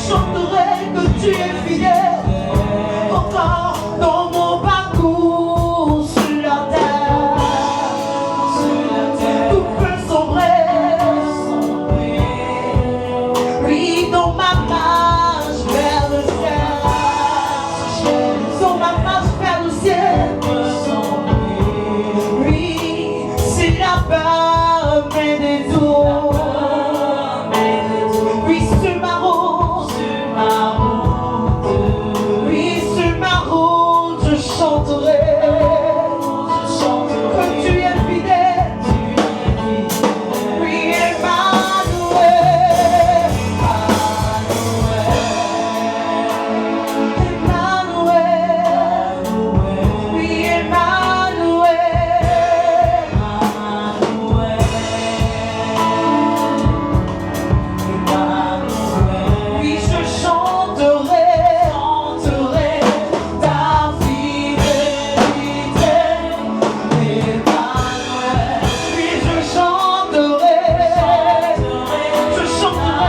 chanterai que tu es fidèle. Encore dans mon parcours sur la terre, tout peut sombrer. Oui, dans ma marche vers le ciel, dans ma marche vers le ciel. Oui, c'est la peur mais des eaux. Oui, sur ma route, oui, sur ma route, je chanterai que tu es fidèle. Oui, Emmanuel, Emmanuel, oui, Emmanuel. Oui, je chanterai ta fidélité, Emmanuel. Oui, je chanterai, oui, je chanterai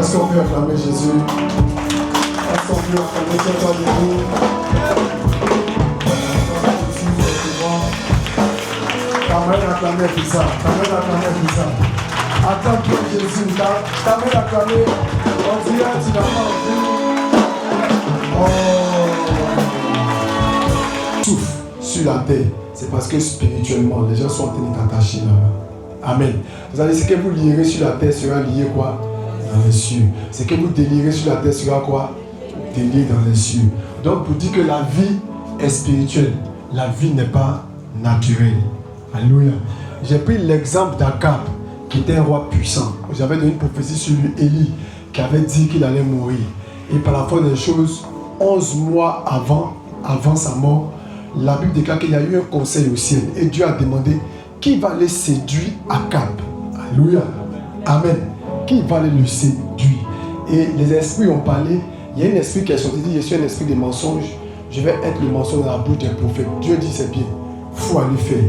Est-ce qu'on peut acclamer Jésus? Est-ce qu'on peut acclamer cet Alléluia? T'amènes acclamer Fissa. T'amènes acclamer Fissa. Attends-toi Jésus. T'amènes acclamer. On dirait tu n'as pas envie. Oh. Souffle sur la terre. C'est parce que spirituellement, les gens sont en train de t'attacher là-bas. Amen. Vous allez, ce que vous lirez sur la terre sera lié quoi? Dans les cieux. Ce que vous délirez sur la terre sera quoi? Délire dans les cieux. Donc pour dire que la vie est spirituelle, la vie n'est pas naturelle. Alléluia. J'ai pris l'exemple d'Akab, qui était un roi puissant. J'avais donné une prophétie sur lui, Élie, qui avait dit qu'il allait mourir. Et par la foi des choses, 11 mois avant sa mort, la Bible déclare qu'il y a eu un conseil au ciel. Et Dieu a demandé qui va aller séduire Akab. Alléluia. Amen. Qui va aller le séduire. Et les esprits ont parlé. Il y a un esprit qui est sorti, dit je suis un esprit de mensonge. Je vais être le mensonge dans la bouche des prophètes. Dieu dit c'est bien. Il faut aller faire.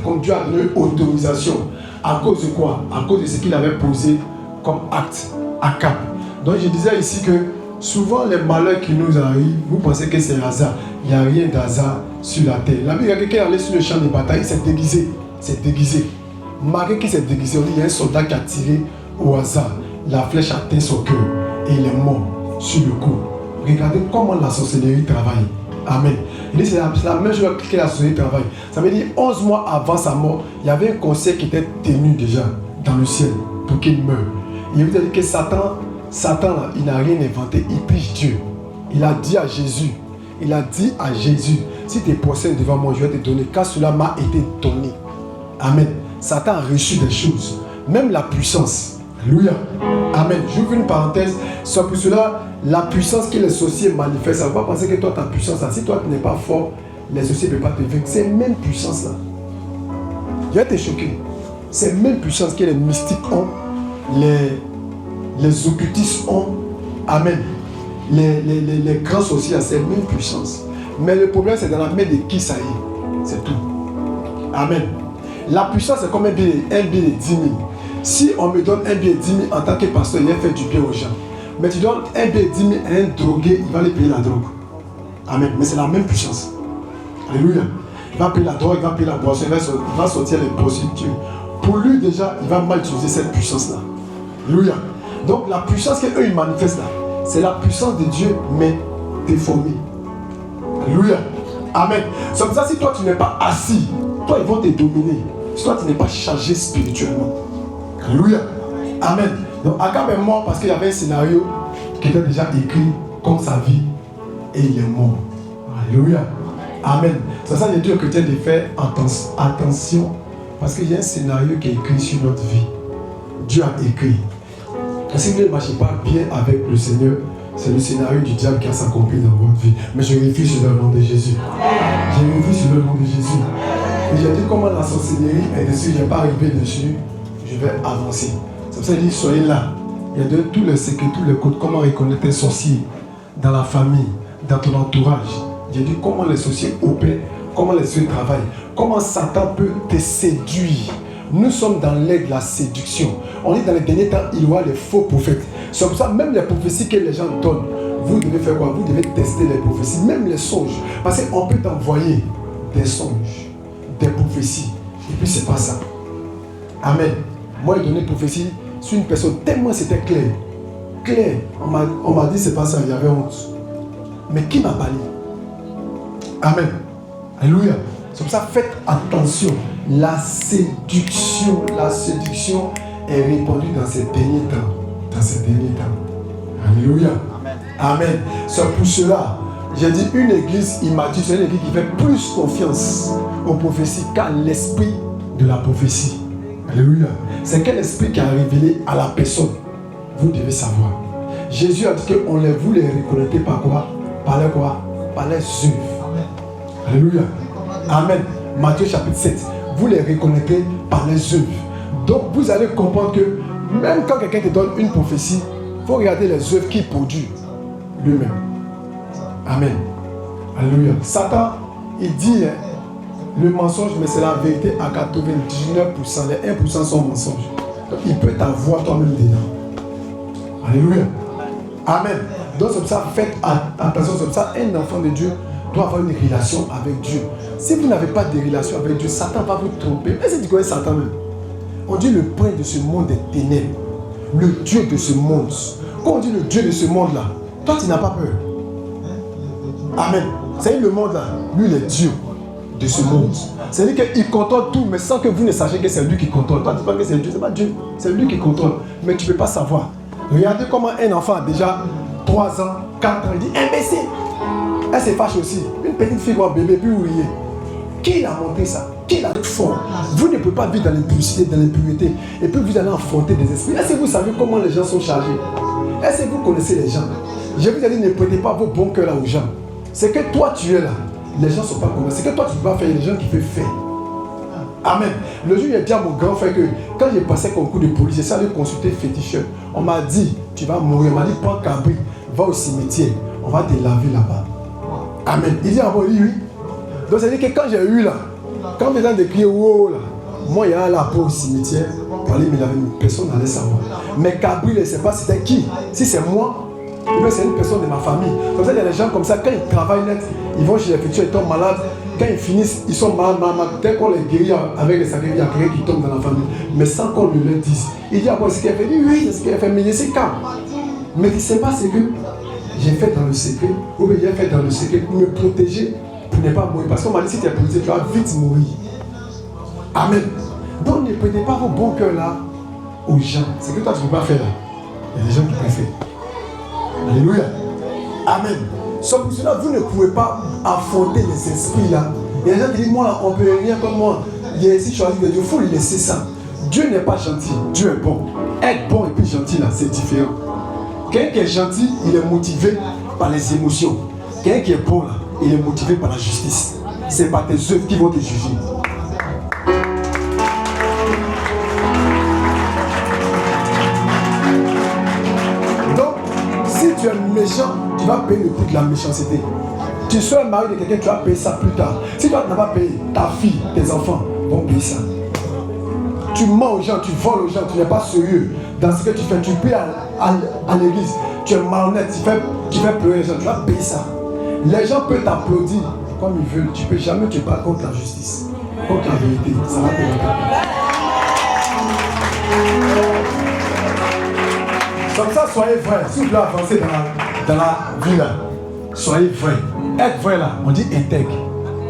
Comme Dieu a donné autorisation. À cause de quoi? À cause de ce qu'il avait posé comme acte à Cap. Donc je disais ici que souvent les malheurs qui nous arrivent, vous pensez que c'est hasard. Il n'y a rien d'hasard sur la terre. La Bible, il y a quelqu'un qui est allé sur le champ de bataille, il s'est déguisé. C'est déguisé. Marie qui s'est déguisé, on dit il y a un soldat qui a tiré au hasard. La flèche a atteint son cœur et il est mort sur le coup. Regardez comment la sorcellerie travaille. Amen. Il dit c'est la même chose que la sorcellerie travaille. Ça veut dire 11 mois avant sa mort, il y avait un conseil qui était tenu déjà dans le ciel pour qu'il meure. Il veut dire que Satan là, il n'a rien inventé, il pige Dieu. Il a dit à Jésus, si tu es prostré devant moi, je vais te donner, car cela m'a été donné. Amen. Satan a reçu des choses, même la puissance. Alléluia. Amen. J'ouvre une parenthèse. C'est pour cela, la puissance que les sorciers manifestent, ça ne va pas penser que toi, ta puissance, si toi, tu n'es pas fort, les sorciers ne peuvent pas te vaincre. C'est la même puissance-là. Je vais te choquer. C'est la même puissance que les mystiques ont, les occultistes ont. Amen. Les grands sorciers, c'est la même puissance. Mais le problème, c'est dans la main de qui ça y est. C'est tout. Amen. La puissance, c'est comme un billet de 10 000. Si on me donne un billet de 10 000 en tant que pasteur, il va faire du bien aux gens. Mais tu donnes un billet de 10 000 à un drogué, il va aller payer la drogue. Amen. Mais c'est la même puissance. Alléluia. Il va payer la drogue, il va payer la boisson, il va sortir les prostituées. Pour lui, déjà, il va mal utiliser cette puissance-là. Alléluia. Donc, la puissance qu'eux, ils manifestent là, c'est la puissance de Dieu, mais déformée. Alléluia. Amen. C'est comme ça, si toi, tu n'es pas assis, toi, ils vont te dominer. Si toi, tu n'es pas chargé spirituellement. Alléluia. Amen. Donc, Akab est mort parce qu'il y avait un scénario qui était déjà écrit comme sa vie et il est mort. Alléluia. Amen. C'est ça que je dis aux chrétiens de faire attention parce qu'il y a un scénario qui est écrit sur notre vie. Dieu a écrit. Et si vous ne marchez pas bien avec le Seigneur, c'est le scénario du diable qui a s'accompli dans votre vie. Mais je refuse sur le nom de Jésus. Je refuse sur le nom de Jésus. Et j'ai dit comment la sorcellerie est dessus, je n'ai pas arrivé dessus, je vais avancer. C'est pour ça qu'il dit soyez là. Il y a de tous les secrets, tous les codes, comment reconnaître un sorcier dans la famille, dans ton entourage. J'ai dit comment les sorciers opèrent, comment les sorciers travaillent, comment Satan peut te séduire. Nous sommes dans l'ère de la séduction. On est dans les derniers temps, il y aura les faux prophètes. C'est pour ça même les prophéties que les gens donnent, vous devez faire quoi? Vous devez tester les prophéties, même les songes. Parce qu'on peut t'envoyer des songes, des prophéties. Et puis c'est pas ça. Amen. Moi, j'ai donné une prophétie sur une personne tellement c'était clair. Clair. On m'a dit c'est pas ça, il y avait honte. Mais qui m'a parlé? Amen. Alléluia. C'est pour ça, faites attention. La séduction est répandue dans ces derniers temps. Dans ces derniers temps. Alléluia. Amen. Amen. C'est pour cela, j'ai dit une église immature, c'est une église qui fait plus confiance aux prophéties qu'à l'esprit de la prophétie. Alléluia. C'est quel esprit qui a révélé à la personne. Vous devez savoir. Jésus a dit que vous les reconnaissez par quoi? Par les quoi? Par les œuvres. Alléluia. Amen. Matthieu chapitre 7. Vous les reconnaissez par les œuvres. Donc vous allez comprendre que même quand quelqu'un te donne une prophétie, il faut regarder les œuvres qu'il produit lui-même. Amen. Alléluia. Satan, il dit le mensonge, mais c'est la vérité à 99%. Les 1% sont mensonges. Donc il peut t'avoir toi-même dedans. Alléluia. Amen. Donc c'est pour ça, faites attention. C'est pour ça, un enfant de Dieu doit avoir une relation avec Dieu. Si vous n'avez pas de relation avec Dieu, Satan va vous tromper. Mais c'est du quoi Satan même? On dit le prince de ce monde est ténèbres. Le Dieu de ce monde. Quand on dit le Dieu de ce monde-là, toi tu n'as pas peur. Amen. C'est le monde là. Lui il est Dieu de ce monde. C'est-à-dire qu'il contrôle tout, mais sans que vous ne sachiez que c'est lui qui contrôle. Toi tu penses que c'est Dieu, c'est pas Dieu. C'est lui qui contrôle. Mais tu ne peux pas savoir. Regardez comment un enfant a déjà 3 ans, 4 ans, il dit imbécile. Elle se fâche aussi. Une petite fille ou un bébé, puis vous riez. Qui l'a montré ça? Qui l'a fort? Vous ne pouvez pas vivre dans l'impudicité, dans l'impureté, et puis vous allez affronter des esprits. Est-ce que vous savez comment les gens sont chargés? Est-ce que vous connaissez les gens? Je vous ai dit, ne prêtez pas vos bons cœurs là aux gens. C'est que toi tu es là, les gens ne sont pas convaincus. C'est que toi tu ne peux pas faire, il y a des gens qui peuvent faire. Amen. Le jour, il a dit à mon grand frère que quand j'ai passé concours de police, j'ai allé consulter féticheur. On m'a dit, tu vas mourir. On m'a dit, prends cabri, va au cimetière, on va te laver là-bas. Amen. Il dit, ah bon, oui. Donc, c'est-à-dire que quand j'ai eu là, quand les gens décrient, wow, là, moi, il y a la peau au cimetière, pour aller me laver, personne n'allait savoir. Mais cabri, je ne sais pas c'était qui. Si c'est moi, ou bien c'est une personne de ma famille. Comme ça, il y a des gens comme ça, quand ils travaillent net, ils vont chez les féticheurs, ils tombent malades. Quand ils finissent, ils sont malades. Dès qu'on les guérit avec les sacrés, il y a quelqu'un qui tombe dans la famille. Mais sans qu'on ne le dise. Il dit, ah bon, c'est ce qu'il a fait. Il dit, oui, c'est ce qu'il a fait, mais il c'est calme. Mais il ne sait pas ce que j'ai fait dans le secret, ou bien j'ai fait dans le secret pour me protéger, pour ne pas mourir. Parce qu'on m'a dit, si tu es protégé, tu vas vite mourir. Amen. Donc ne prêtez pas vos bons cœurs là aux gens. C'est que toi tu ne peux pas faire là. Il y a des gens qui peuvent faire. Alléluia. Amen. Sauf pour cela, vous ne pouvez pas affronter les esprits là. Il y a des gens qui disent, moi là, on ne peut rien comme moi. Il y a ici choisi de Dieu, il faut lui laisser ça. Dieu n'est pas gentil, Dieu est bon. Être bon et puis gentil là, c'est différent. Quelqu'un qui est gentil, il est motivé par les émotions. Quelqu'un qui est bon là, il est motivé par la justice. c'est par tes œuvres qui vont te juger. Donc, si tu es méchant, tu vas payer le prix de la méchanceté. Tu sois mari de quelqu'un, tu vas payer ça plus tard. Si toi tu n'as pas payé, ta fille, tes enfants vont payer ça. Tu mens aux gens, tu voles aux gens, tu n'es pas sérieux dans ce que tu fais. Tu pries à l'église, tu es malhonnête, tu fais pleurer les gens, tu vas payer ça. Les gens peuvent t'applaudir comme ils veulent. Tu ne peux jamais te battre contre la justice, contre la vérité. Ça va te comme ça, soyez vrais. Si vous voulez avancer dans la vie là, soyez vrais. Être vrai là, on dit intègre.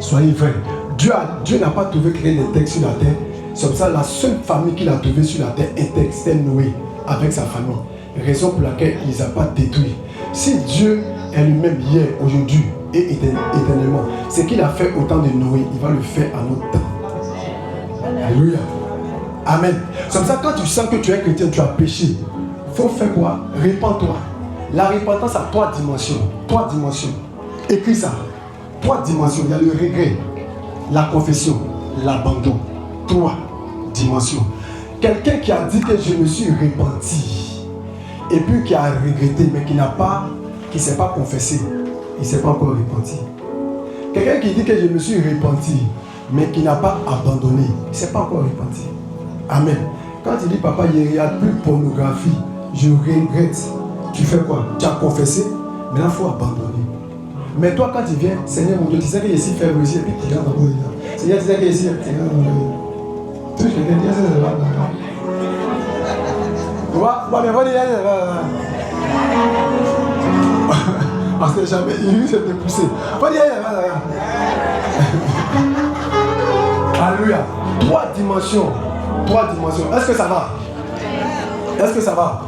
Soyez vrai. Dieu n'a pas trouvé quelqu'un d'intègre sur la terre. C'est comme ça, la seule famille qu'il a trouvée sur la terre intègre, c'était Noé avec sa famille. Raison pour laquelle il ne les a pas détruits. Si Dieu est lui-même hier, aujourd'hui et éternellement, ce qu'il a fait au temps de Noé, il va le faire à notre temps. Alléluia. Amen. C'est comme ça, quand tu sens que tu es chrétien, tu as péché, il faut faire quoi? Répands-toi. La repentance a 3 dimensions. 3 dimensions. Écris ça. 3 dimensions. Il y a le regret, la confession, l'abandon. 3 dimensions. Quelqu'un qui a dit que je me suis repenti et puis qui a regretté mais qui ne s'est pas confessé, il ne s'est pas encore repenti. Quelqu'un qui dit que je me suis repenti mais qui n'a pas abandonné, il ne s'est pas encore repenti. Amen. Quand il dit papa, il n'y a plus de pornographie, je regrette. Tu fais quoi? Tu as confessé, maintenant il faut abandonner. Mais toi, quand tu viens, Seigneur mon Dieu, tu sais que ici fait aussi, et puis tu regardes dans le Seigneur, tu sais que ici, tu regardes dans le tu sais, je te dis, c'est là. Tu vois, mais va dire, parce que jamais, il s'est poussé. Va dire, alléluia. 3 dimensions. 3 dimensions. Est-ce que ça va? Est-ce que ça va?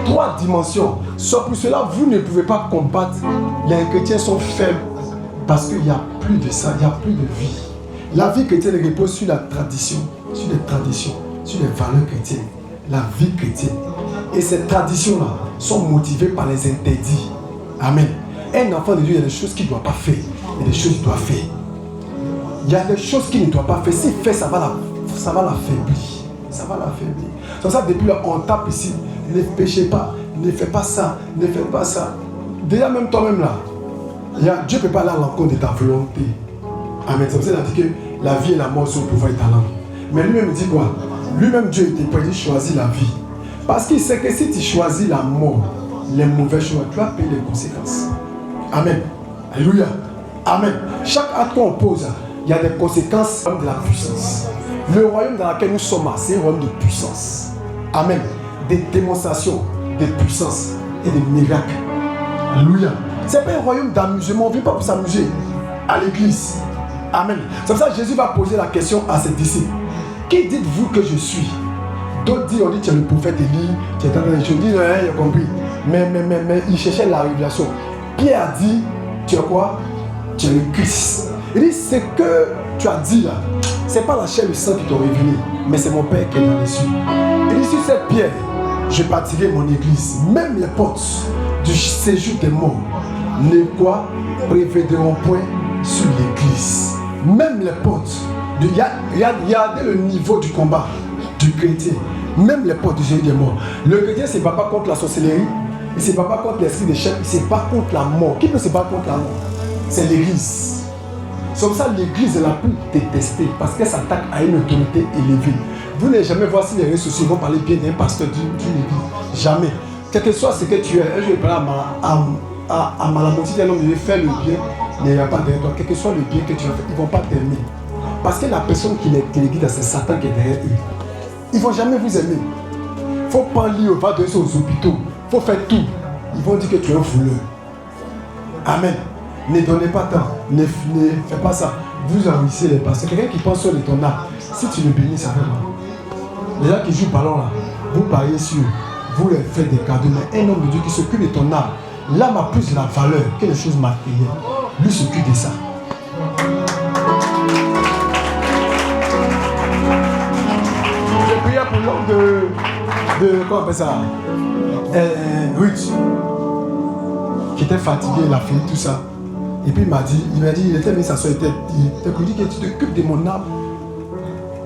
3 dimensions. Sauf pour cela, vous ne pouvez pas combattre. Les chrétiens sont faibles parce qu'il n'y a plus de ça, il n'y a plus de vie. La vie chrétienne repose sur la tradition, sur les traditions, sur les valeurs chrétiennes, la vie chrétienne. Et ces traditions-là sont motivées par les interdits. Amen. Un enfant de Dieu, il y a des choses qu'il ne doit pas faire. Il y a des choses qu'il doit faire. Il y a des choses qu'il ne doit pas faire. S'il fait, ça va l'affaiblir. Ça va l'affaiblir. C'est pour ça que depuis là, on tape ici. Ne péchez pas. Ne fais pas ça. Ne fais pas ça. Déjà, même toi-même là, Dieu ne peut pas aller à l'encontre de ta volonté. Amen. C'est pour ça qu'il a dit que la vie et la mort sont au pouvoir et talent. Mais lui-même dit quoi? Lui-même, Dieu était prêt, il choisit la vie. Parce qu'il sait que si tu choisis la mort, les mauvais choix, tu vas payer les conséquences. Amen. Alléluia. Amen. Chaque acte qu'on pose, il y a des conséquences de la puissance. Le royaume dans lequel nous sommes, c'est un royaume de puissance. Amen. Des démonstrations de puissance et des miracles. Alléluia. Ce n'est pas un royaume d'amusement. On ne vit pas pour s'amuser à l'église. Amen. C'est pour ça que Jésus va poser la question à ses disciples. Qui dites-vous que je suis? D'autres disent, on dit tu es le prophète Élie, tu es dans les choses. Ils disent, il a compris. Mais il cherchait la révélation. Pierre a dit, tu es quoi? Tu es le Christ. Il dit, ce que tu as dit là, ce n'est pas la chair et le sang qui t'ont révélé, mais c'est mon Père qui est dans les cieux. Il dit, sur cette pierre, je bâtirai mon église. Même les portes du séjour des morts ne quoi prévaudront point sur l'église. Même les portes. Regardez le niveau du combat du chrétien. Même les portes du séjour des morts. Le chrétien ne se bat pas contre la sorcellerie. Il ne se bat pas contre l'esprit des chefs. Il se bat contre la mort. Qui peut se battre contre la mort? C'est l'église. C'est comme ça l'église est la plus détestée parce qu'elle s'attaque à une autorité élevée. Vous n'allez jamais voir si les réseaux sociaux vont parler bien d'un pasteur d'une église. Jamais. Quel que soit ce que tu es, je vais parler à Malamoti, un homme de faire le bien, mais il n'y a pas derrière toi. Quel que soit le bien que tu as fait, ils ne vont pas t'aimer. Parce que la personne qui les guide, c'est Satan qui est derrière eux. Ils ne vont jamais vous aimer. Il ne faut pas lire, va donner ça aux hôpitaux. Il faut faire tout. Ils vont dire que tu es un voleur. Amen. Ne donnez pas tant. Ne fais pas ça. Vous enrichissez les pasteurs. Quelqu'un qui pense sur ton âme. Si tu le bénis, ça fait mal. Les gens qui jouent ballon là, vous pariez sur. Vous leur faites des cadeaux. Mais un homme de Dieu qui s'occupe de ton âme. L'âme a plus de la valeur que les choses matérielles. Lui s'occupe de ça. Je priais pour l'homme de comment on appelle ça? Ruth. Qui était fatigué, il a fait tout ça. Et puis il était mis s'asseoir, il dit que tu t'occupes de mon âme.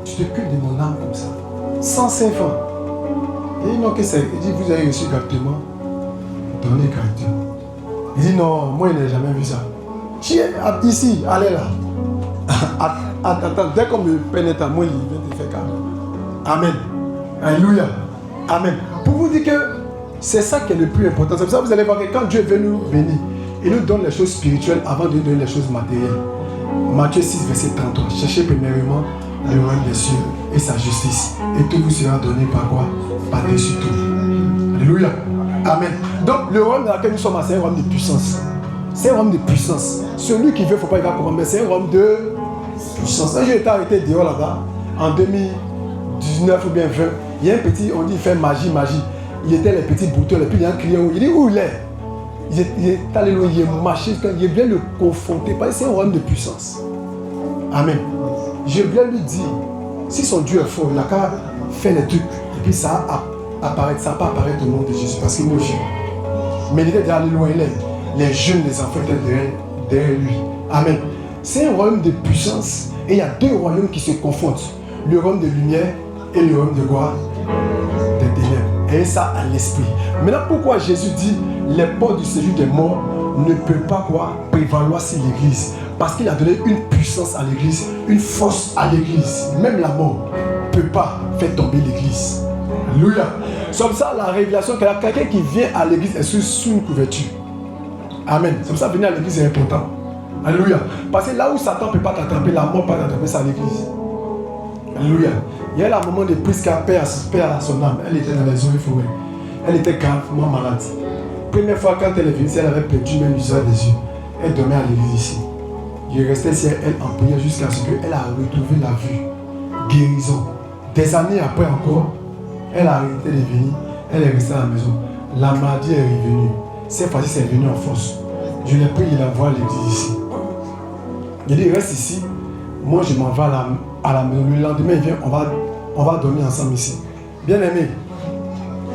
Tu t'occupes de mon âme comme ça. 105 francs. Et il dit, vous avez reçu gratuitement. Donnez gratuitement. Il dit, non, moi, il n'a jamais vu ça. Ici, allez là. Attends, dès qu'on me pénètre à moi, il vient te faire calme. Amen. Alléluia. Amen. Pour vous dire que c'est ça qui est le plus important. C'est pour ça que vous allez voir que quand Dieu veut nous bénir, il nous donne les choses spirituelles avant de nous donner les choses matérielles. Matthieu 6, verset 33. Cherchez premièrement le royaume des cieux et sa justice. Et tout vous sera donné par quoi? Par-dessus tout. Alléluia. Amen. Donc le royaume dans lequel nous sommes, c'est un royaume de puissance. C'est un royaume de puissance. Celui qui veut, il ne faut pas y comprendre, mais c'est un royaume de puissance. Un jour, j'ai été arrêté dehors là-bas, en 2019 ou bien 20. Il y a un petit, on dit, il fait magie. Il était les petits boutons, et puis il y a un client, il dit, où il est? Il est allé loin, il est marché, il vient le confronter, parce que c'est un royaume de puissance. Amen. Je viens lui dire, si son Dieu est fort, il a qu'à faire les trucs, et puis ça va pas apparaître au nom de Jésus, parce qu'il est moche. Mais il était déjà allé loin, les jeunes, les enfants étaient derrière lui. Amen. C'est un royaume de puissance, et il y a deux royaumes qui se confrontent. Le royaume de lumière et le royaume de quoi? Des ténèbres. Et ça à l'esprit. Maintenant, pourquoi Jésus dit les portes du séjour des morts ne peuvent pas quoi prévaloir sur l'église? Parce qu'il a donné une puissance à l'église, une force à l'église. Même la mort ne peut pas faire tomber l'église. Alléluia. C'est comme ça la révélation que quelqu'un qui vient à l'église est sous une couverture. Amen. C'est comme ça venir à l'église est important. Alléluia. Parce que là où Satan ne peut pas t'attraper, la mort ne peut pas t'attraper, c'est à l'église. Alléluia. Il y a un moment de prise qu'elle perd à son âme. Elle était dans les eaux et forêts. Elle était gravement malade. Première fois quand elle est venue, elle avait perdu même l'usage des yeux. Elle dormait à l'église ici. Je restais sur elle en prière jusqu'à ce qu'elle a retrouvé la vue. Guérison. Des années après encore, elle a arrêté de venir. Elle est restée à la maison. La maladie est revenue. Cette fois-ci, c'est venu en force. Je l'ai pris, il envoie à l'église ici. Il dit, reste ici. Moi, je m'en vais à la maison. Le lendemain, il vient, on va dormir ensemble ici. Bien aimé,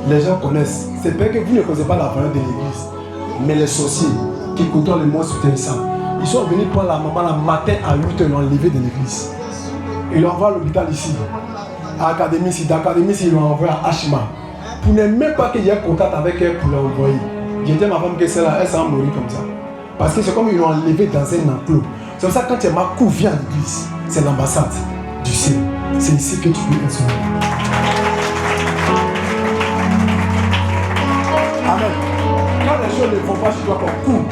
les gens connaissent. C'est vrai que vous ne connaissez pas la valeur de l'église. Mais les sorciers qui contrôlent les monstres souterrains, ils sont venus prendre la maman le matin à 8h, ils l'ont enlevé de l'église. Ils l'ont envoyé à l'hôpital ici. À l'académie ici. D'académie ici, ils l'ont envoyé à Hachima. Pour ne même pas qu'il y ait contact avec elle pour l'envoyer. J'étais ma femme que c'est là, elle s'en mourir comme ça. Parce que c'est comme ils l'ont enlevé dans un enclos. C'est comme ça que quand tu m'as vient à l'église, c'est l'ambassade du ciel. C'est ici que tu peux être sauvé. Amen. Quand les choses ne vont pas chez toi, cours,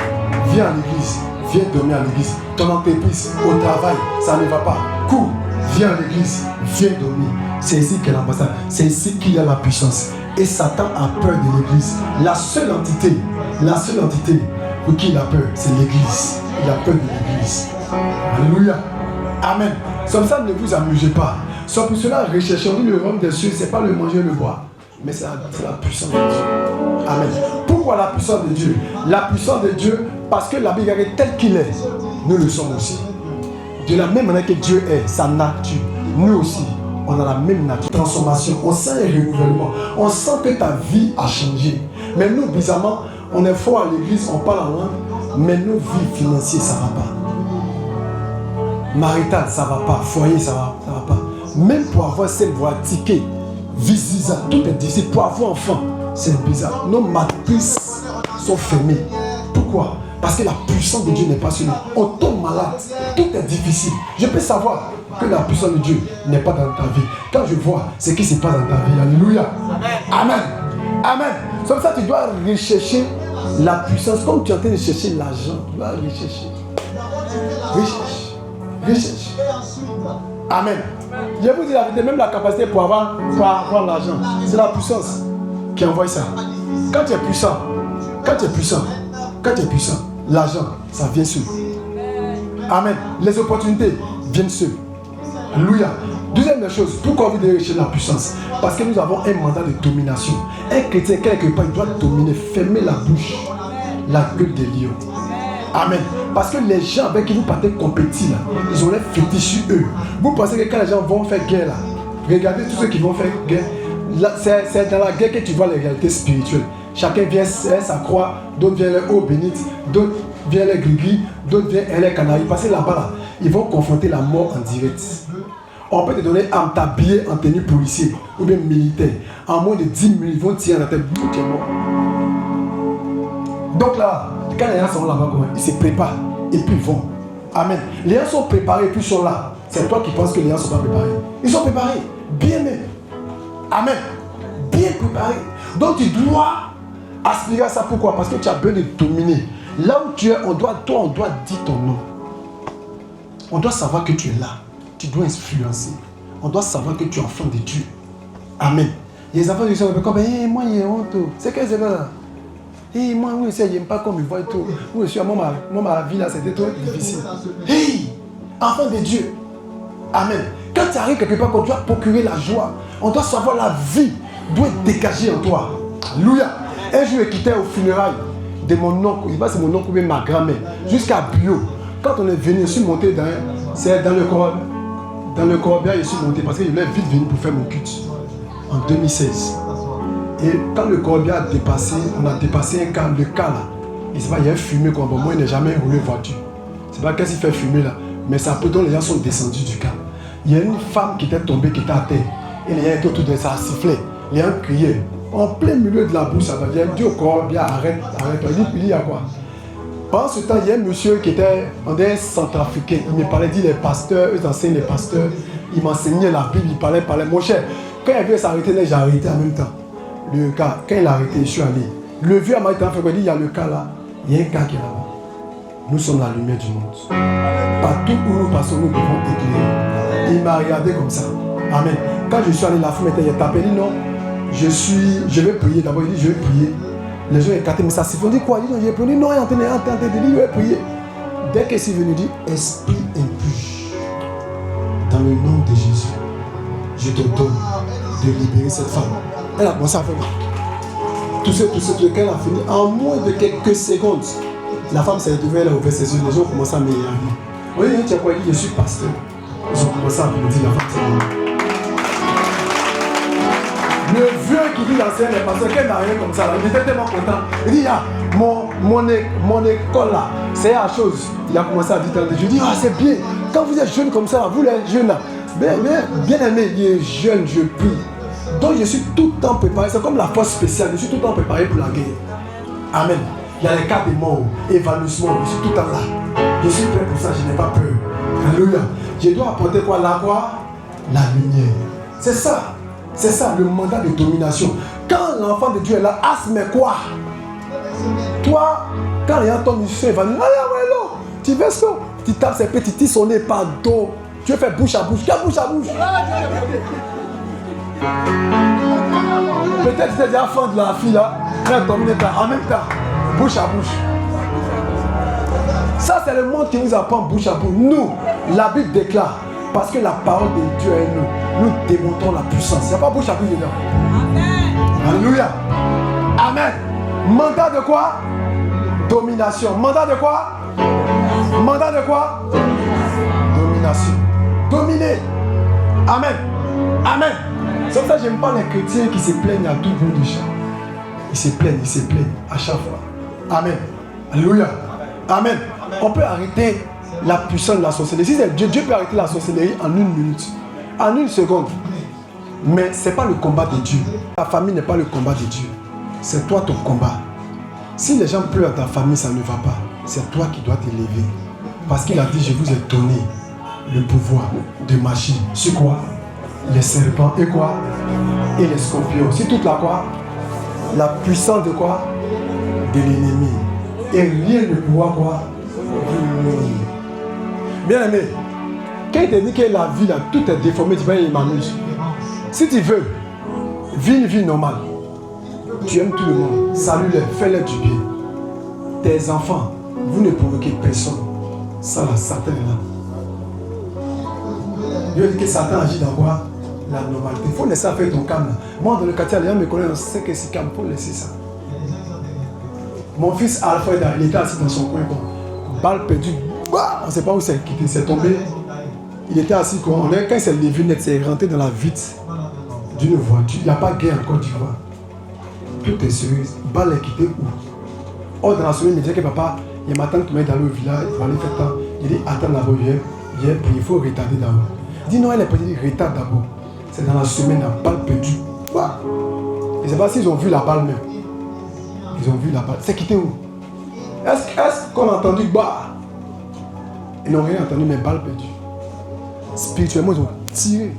viens à l'église, viens dormir à l'église. Ton entreprise, au travail, ça ne va pas. Cours, viens à l'église, viens dormir. C'est ici qu'est l'ambassade. C'est ici qu'il y a la puissance. Et Satan a peur de l'église. La seule entité pour qui il a peur, c'est l'église. Il a peur de l'église. Alléluia. Amen. Comme ça, ne vous amusez pas. Sans pour cela, recherchez. On dit le royaume des cieux, ce n'est pas le manger et le boire, mais c'est la puissance de Dieu. Amen. Pourquoi la puissance de Dieu? La puissance de Dieu, parce que la Bible est telle qu'il est, nous le sommes aussi. De la même manière que Dieu est, sa nature, nous aussi, on a la même nature. Transformation, on sent un renouvellement, on sent que ta vie a changé. Mais nous, bizarrement, on est fort à l'église, on parle en langue, mais nos vies financières, ça ne va pas. Marital, ça ne va pas. Foyer, ça ne va pas. Même pour avoir cette voie, ticket, visa, tout est difficile. Pour avoir enfant, c'est bizarre. Nos matrices sont fermées. Pourquoi? Parce que la puissance de Dieu n'est pas sur nous. On tombe malade. Tout est difficile. Je peux savoir que la puissance de Dieu n'est pas dans ta vie. Quand je vois ce qui se passe dans ta vie, alléluia. Amen. Amen. C'est comme ça que tu dois rechercher la puissance. Comme tu es en train de chercher l'argent, tu dois rechercher. Recherche. Amen. Je vous dis la vérité, même la capacité pour avoir l'argent, c'est la puissance qui envoie ça. Quand tu es puissant, l'argent, ça vient seul. Amen. Les opportunités viennent seules. Alléluia. Deuxième chose, pourquoi vous devez rechercher la puissance? Parce que nous avons un mandat de domination. Un chrétien, quelque part, il doit dominer, fermer la bouche, la gueule des lions. Amen. Parce que les gens avec qui vous partez compétir, là, ils ont l'air fétiches sur eux. Vous pensez que quand les gens vont faire guerre, là, regardez tous ceux qui vont faire guerre. Là, c'est dans la guerre que tu vois les réalités spirituelles. Chacun vient sa croix, d'autres viennent les eaux bénites, d'autres viennent les gris-gris, d'autres viennent les canaries. Parce que là-bas, là, ils vont confronter la mort en direct. On peut te donner un tablier en tenue policier ou bien militaire. En moins de 10 minutes, ils vont tirer la tête, tu es mort. Donc là, quand les gens sont là-bas, ils se préparent et puis ils vont. Amen. Les gens sont préparés et puis ils sont là. C'est toi qui penses que les gens ne sont pas préparés. Ils sont préparés, bien même. Amen. Bien préparés. Donc tu dois aspirer à ça. Pourquoi? Parce que tu as besoin de dominer. Là où tu es, on doit dire ton nom. On doit savoir que tu es là. Tu dois influencer. On doit savoir que tu es enfant de Dieu. Amen. Il y a des enfants qui sont comme hey, moi, il y a honte. C'est que c'est là. Hey, moi, oui, je n'aime pas comme ils voient tout. Moi, ma vie là, c'était trop difficile. Hey, enfant de Dieu. Amen. Quand tu arrives quelque part, on doit procurer la joie. On doit savoir la vie doit être dégagée en toi. Alléluia. Un jour, je quittais au funérailles de mon oncle. Il va c'est mon oncle ou ma grand-mère. Jusqu'à Bio. Quand on est venu, je suis monté dans le corps. Dans le corbillard, je suis monté parce qu'il voulait vite venir pour faire mon culte. En 2016. Et quand le corbillard a dépassé, on a dépassé un cas, le cas là. Il y a un fumée quoi. Bon, moi, il n'a jamais roulé voiture. C'est pas qu'est-ce qu'il fait fumer là. Mais ça peut donc les gens sont descendus du cas. Il y a une femme qui était tombée, qui était à terre. Et les gens étaient autour de ça, sifflaient. Les gens criaient. En plein milieu de la bouche, ça va dire, Dieu au corbillard, arrête. Il dit, à quoi? Pendant ce temps, il y a un monsieur qui était un centrafricain. Il me parlait, dit les pasteurs, eux enseignent les pasteurs. Il m'enseignait la Bible, il parlait. Mon cher, quand il veut s'arrêter, j'ai arrêté en même temps. Le cas, quand il a arrêté, je suis allé. Le vieux m'a dit, il y a le cas là, il y a un cas qui est là-bas. Nous sommes la lumière du monde. Partout où nous passons, nous devons éclairer. Il m'a regardé comme ça. Amen. Quand je suis allé, la femme était tapée, il dit non, je vais prier. D'abord, il dit, je vais prier. Les gens écartés, mais ça s'est fait. On dit quoi? Il dit, non, j'ai prié. Non, il est en train de dire, je vais prier. Dès que c'est venu, il dit, esprit impur, dans le nom de Jésus, je te donne de libérer cette femme. Elle a commencé à faire tout ce qu'elle a fini. En moins de quelques secondes, la femme s'est retrouvée, elle a ouvert ses yeux. Les gens ont commencé à m'énerver. Oui, tu as quoi? Il dit, je suis pasteur. Ils ont commencé à me dire, la femme s'est dit. Le vieux qui dit l'enseignant est pasteur, qu'elle n'a rien comme ça, là, il était tellement content. Il dit, ah, mon école là, c'est la chose. Il a commencé à dire, je dis, ah, c'est bien. Quand vous êtes jeune comme ça, vous les jeunes là, bien aimé, il est jeune, je prie. Donc je suis tout le temps préparé, c'est comme la force spéciale, je suis tout le temps préparé pour la guerre. Amen. Il y a les cas de mort, évanouissement, je suis tout le temps là. Je suis prêt pour ça, je n'ai pas peur. Alléluia. Je dois apporter quoi? La lumière. C'est ça le mandat de domination. Quand l'enfant de Dieu est là, mais quoi? Toi, quand les gens tombent, ils sont évanouis. Tu veux ça? Tu tapes ses petits, tu tires son nez, pardon. Tu veux faire bouche à bouche. Quelle bouche à bouche? Peut-être que tu es déjà fan de la fille là. Elle tombe en même temps. Bouche à bouche. Ça, c'est le monde qui nous apprend bouche à bouche. Nous, la Bible déclare, parce que la parole de Dieu est nous démontrons la puissance. Il n'y a pas bouche à bouche dedans. Amen. Alléluia. Amen. Mandat de quoi? Domination. Mandat de quoi? Mandat de quoi? Domination. Dominer. Amen. Amen. C'est pour ça que je n'aime pas les chrétiens qui se plaignent à tout bout du champ. Ils se plaignent à chaque fois. Amen. Alléluia. Amen. On peut arrêter la puissance de la sorcellerie. Si c'est Dieu, Dieu peut arrêter la sorcellerie en 1 minute, en 1 seconde. Mais ce n'est pas le combat de Dieu. Ta famille n'est pas le combat de Dieu. C'est toi ton combat. Si les gens pleurent à ta famille, ça ne va pas. C'est toi qui dois t'élever. Parce qu'il a dit, je vous ai donné le pouvoir de marcher. Sur quoi? Les serpents et quoi? Et les scorpions. C'est toute la quoi? La puissance de quoi? De l'ennemi. Et rien ne pourra quoi? Bien aimé, quand il te dit que la vie là, tout est déformé, tu vas y m'amuse. Si tu veux, vis une vie normale. Tu aimes tout le monde, salue-les, fais-les du bien. Tes enfants, vous ne provoquez personne. Ça là, Satan est là. Dieu dit que Satan agit dans quoi? La normalité. Il faut laisser faire ton calme. Moi dans le quartier, les gens me connaissent, on sait que c'est calme, il faut laisser ça. Mon fils Alfred, il était assis dans son coin, balle perdue, on ne sait pas où c'est quitté, c'est tombé. Il était assis, quand il s'est levé net, c'est rentré dans la vitre d'une voiture. Il n'y a pas de guerre en Côte d'Ivoire. Tout est sérieux. Balle est quitté où? Or dans la semaine, il me disait que papa, Il y a ma tante qui m'a dit d'aller au village, il faut aller faire temps. Il dit, attends d'abord, viens prier, il faut retarder d'abord. Il dit, non, elle est petite, retarde d'abord. C'est dans la semaine, la balle perdue. Bah. Je ne sais pas s'ils ont vu la balle même. Ils ont vu la balle. C'est quitté où? Est-ce qu'on a entendu bah? Ils n'ont rien entendu, mais balle perdue. Spirituellement, ils ont tiré.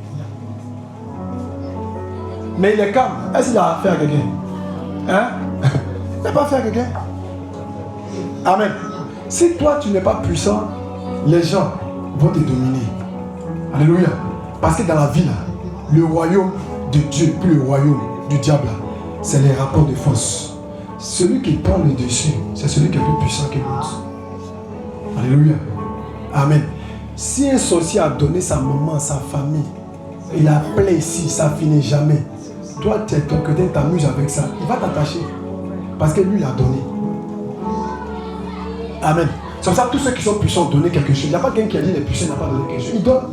Mais il est calme. Est-ce qu'il a affaire à quelqu'un? Hein? Il n'a pas affaire à quelqu'un. Amen. Si toi, tu n'es pas puissant, les gens vont te dominer. Alléluia. Parce que dans la vie, là, le royaume de Dieu, puis le royaume du diable, c'est les rapports de force. Celui qui prend le dessus, c'est celui qui est plus puissant que l'autre. Alléluia. Amen. Si un sorcier a donné sa maman, sa famille, il a appelé ici, ça finit jamais. Toi, tu es quelqu'un, t'amuses avec ça. Il va t'attacher. Parce que lui, il a donné. Amen. C'est comme ça tous ceux qui sont puissants donnent quelque chose. Il n'y a pas quelqu'un qui a dit les puissants n'ont pas donné quelque chose. Ils donnent.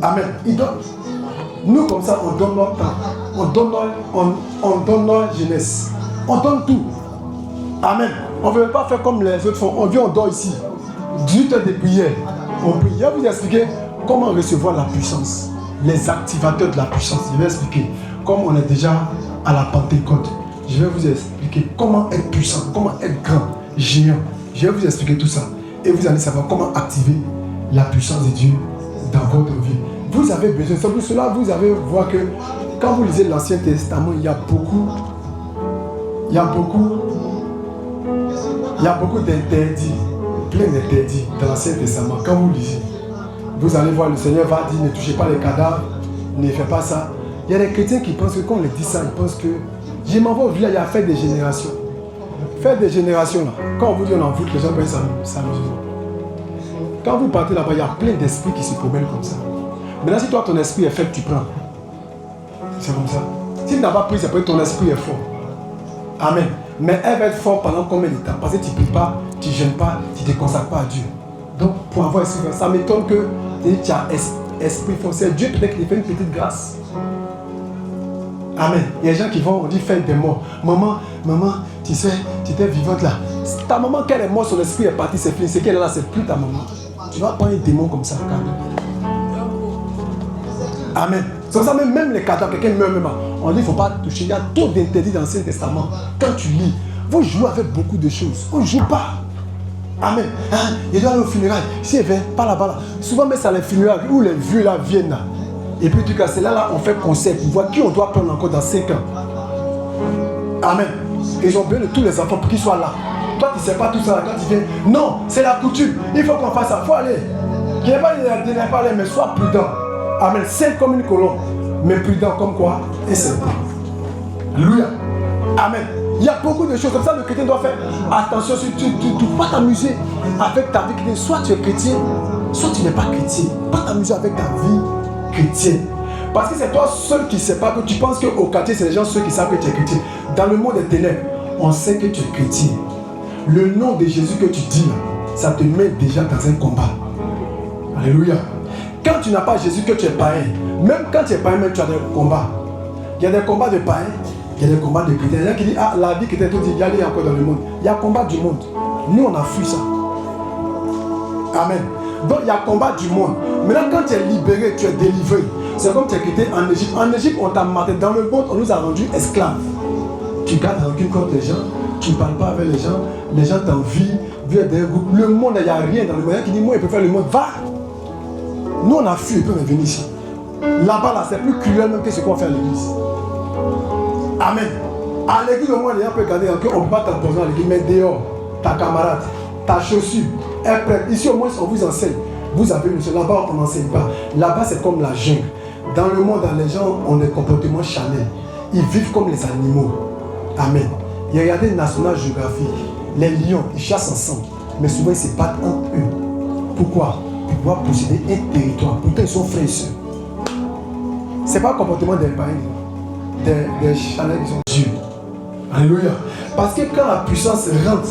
Amen. Ils donnent. Nous, comme ça, on donne notre temps. On donne notre jeunesse. On donne tout. Amen. On ne veut pas faire comme les autres font. On vient, on dort ici. 18 heures de prière. On prie. Je vais vous expliquer comment recevoir la puissance. Les activateurs de la puissance. Je vais expliquer. Comme on est déjà à la Pentecôte, je vais vous expliquer comment être puissant, comment être grand, géant. Je vais vous expliquer tout ça. Et vous allez savoir comment activer la puissance de Dieu dans votre vie. Vous avez besoin, c'est pour cela vous allez voir que quand vous lisez l'Ancien Testament, il y a beaucoup d'interdits, plein d'interdits dans l'Ancien Testament. Quand vous lisez, vous allez voir, le Seigneur va dire, ne touchez pas les cadavres, ne faites pas ça. Il y a des chrétiens qui pensent que quand on leur dit ça, ils pensent que je m'en vais au village, il y a fait des générations. Faire des générations là, quand on vous dit on en voûte, les gens peuvent s'amuser. Quand vous partez là-bas, il y a plein d'esprits qui se promènent comme ça. Maintenant, si toi ton esprit est faible, tu prends. C'est comme ça. Si tu n'as pas pris, c'est parce que ton esprit est fort. Amen. Mais elle va être forte pendant combien de temps? Parce que tu ne pries pas, tu ne gênes pas, tu ne te consacres pas à Dieu. Donc, pour avoir esprit fort, ça m'étonne que tu as esprit fort. C'est Dieu peut-être qui te fait une petite grâce. Amen. Il y a des gens qui vont, on dit, faire des morts. Maman, tu sais, tu étais vivante là. Ta maman, quand elle est morte, son esprit est parti, c'est fini. C'est qu'elle est là, c'est plus ta maman. Tu vas prendre un démon comme ça, regarde. Amen. C'est pour ça même les cadavres, quelqu'un meurt même. On dit, il ne faut pas toucher. Il y a trop d'interdits dans l'Ancien Testament. Quand tu lis, vous jouez avec beaucoup de choses. On ne joue pas. Amen. Hein? Il doit aller au funérailles. Si elle vient, pas là-bas. Là. Souvent, mais c'est à les funérailles où les vieux là viennent là. Et puis, c'est là, on fait conseil pour voir qui on doit prendre encore dans 5 ans. Amen. Ils ont besoin de tous les enfants pour qu'ils soient là. Toi, tu ne sais pas tout ça là, quand tu viens. Non, c'est la coutume. Il faut qu'on fasse ça. Il faut aller. Qui n'est pas aller, mais sois prudent. Amen. Saint comme une colombe, mais prudent comme quoi? Et c'est. Alléluia. Amen. Il y a beaucoup de choses comme ça. Le chrétien doit faire attention. Tu ne dois pas t'amuser avec ta vie chrétienne. Soit tu es chrétien, soit tu n'es pas chrétien. Pas t'amuser avec ta vie chrétienne. Parce que c'est toi seul qui ne sais pas que tu penses qu'au quartier, c'est les gens ceux qui savent que tu es chrétien. Dans le monde des ténèbres, on sait que tu es chrétien. Le nom de Jésus que tu dis là, ça te met déjà dans un combat. Alléluia. Quand tu n'as pas Jésus, que tu es païen, même quand tu es païen, même tu as des combats. Il y a des combats de païens, il y a des combats de chrétiens. Il y a des gens qui disent, ah, la vie chrétienne, tout dit, il y a encore dans le monde. Il y a combat du monde. Nous, on a fui ça. Amen. Donc, il y a combat du monde. Maintenant, quand tu es libéré, tu es délivré. C'est comme tu es quitté en Égypte. En Égypte, on t'a maté. Dans le monde, on nous a rendus esclaves. Tu gardes rancune contre les gens, tu ne parles pas avec les gens t'envient, viennent des groupes. Le monde, il n'y a rien dans le monde. Il y a qui dit, moi, il peut faire le monde. Va! Nous, on a fui, ils peuvent venir ici. Là-bas, là, c'est plus cruel même que ce qu'on fait à l'église. Amen. À l'église, au moins, les gens peuvent garder rancune. On ne peut pas t'empoisonner à l'église, mais dehors, ta camarade, ta chaussure, est prête. Ici, au moins, on vous enseigne. Vous avez le seul. Là-bas, on n'enseigne pas. Là-bas, c'est comme la jungle. Dans le monde, les gens ont des comportements charnels. Ils vivent comme les animaux. Amen. Il y a regardé National Geographic. Les lions, ils chassent ensemble. Mais souvent, ils se battent entre eux. Pourquoi? Pour pouvoir posséder un territoire. Pourtant, ils sont frères et sœurs. Ce n'est pas le comportement des païens. Des charnels qui sont Dieu. Alléluia. Parce que quand la puissance rentre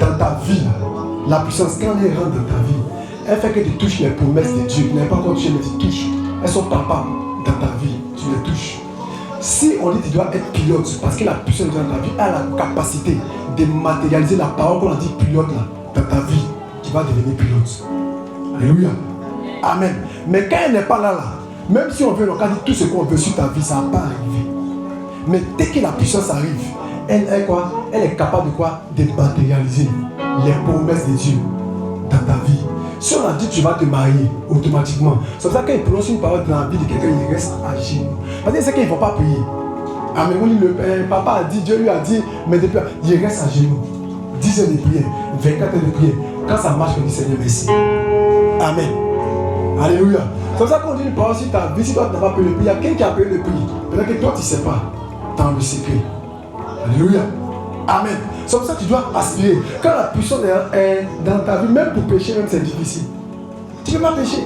dans ta vie, la puissance, quand elle rentre dans ta vie, elle fait que tu touches les promesses de Dieu. Tu n'as pas encore touché, mais tu touches. Elles sont palpables dans ta vie. Tu les touches. Si on dit que tu dois être pilote, parce que la puissance de Dieu dans ta vie a la capacité de matérialiser la parole qu'on a dit pilote là, dans ta vie, tu vas devenir pilote. Alléluia. Amen. Mais quand elle n'est pas là, même si on veut, on a dit tout ce qu'on veut sur ta vie, ça ne va pas arriver. Mais dès que la puissance arrive, elle est capable de quoi? De matérialiser les promesses de Dieu dans ta vie. Si on a dit que tu vas te marier automatiquement, c'est pour ça qu'il prononce une parole dans la vie de quelqu'un, il reste à genoux. Parce que c'est qu'il ne faut pas prier. Amen. Le papa a dit, Dieu lui a dit, mais depuis, il reste à genoux. 10 heures de prière, 24 heures de prière. Quand ça marche, on dit Seigneur, merci. Amen. Alléluia. C'est pour ça qu'on dit une parole sur ta vie. Si toi tu n'as pas payé le prix, il y a quelqu'un qui a payé le prix. Peut-être que toi tu ne sais pas. Dans le secret. Alléluia. Amen. C'est pour ça que tu dois aspirer. Quand la puissance est dans ta vie, même pour pécher, même c'est difficile. Tu ne peux pas pécher.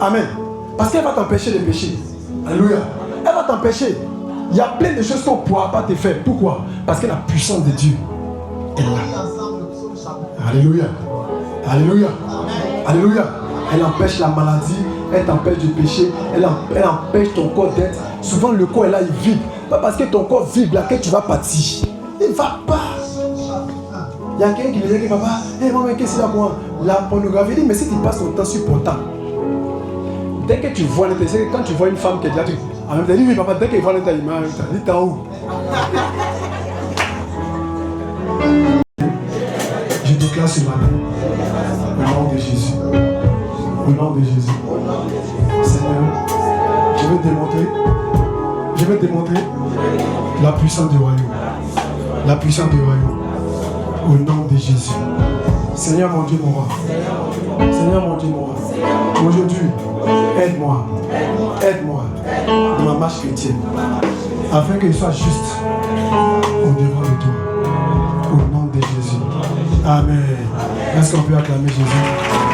Amen. Parce qu'elle va t'empêcher de pécher. Alléluia. Elle va t'empêcher. Il y a plein de choses qu'on ne pourra pas te faire. Pourquoi? Parce que la puissance de Dieu est là. Alléluia. Alléluia. Alléluia. Elle empêche la maladie, elle t'empêche de pécher, elle empêche ton corps d'être. Souvent le corps est là, il vibre. Pas parce que ton corps vibre là que tu vas partir. Il ne va pas. Il y a quelqu'un qui me dit, papa, maman, qu'est-ce que c'est là pour moi? La pornographie, dit, mais si tu passes ton temps sur portable, dès que tu vois l'intérieur, quand tu vois une femme qui est là, tu en même temps, dis, oui, papa, dès qu'elle voit l'intérieur, il m'a dit, t'es en où? Je déclare ce matin, au nom de Jésus. Au nom de Jésus. Seigneur, je vais démontrer la puissance du royaume. La puissance du royaume. Au nom de Jésus. Seigneur mon Dieu, mon roi. Seigneur mon Dieu, mon roi. Aujourd'hui, aide-moi. Aide-moi dans ma marche chrétienne. Afin que je sois juste au devant de toi. Au nom de Jésus. Amen. Est-ce qu'on peut acclamer Jésus?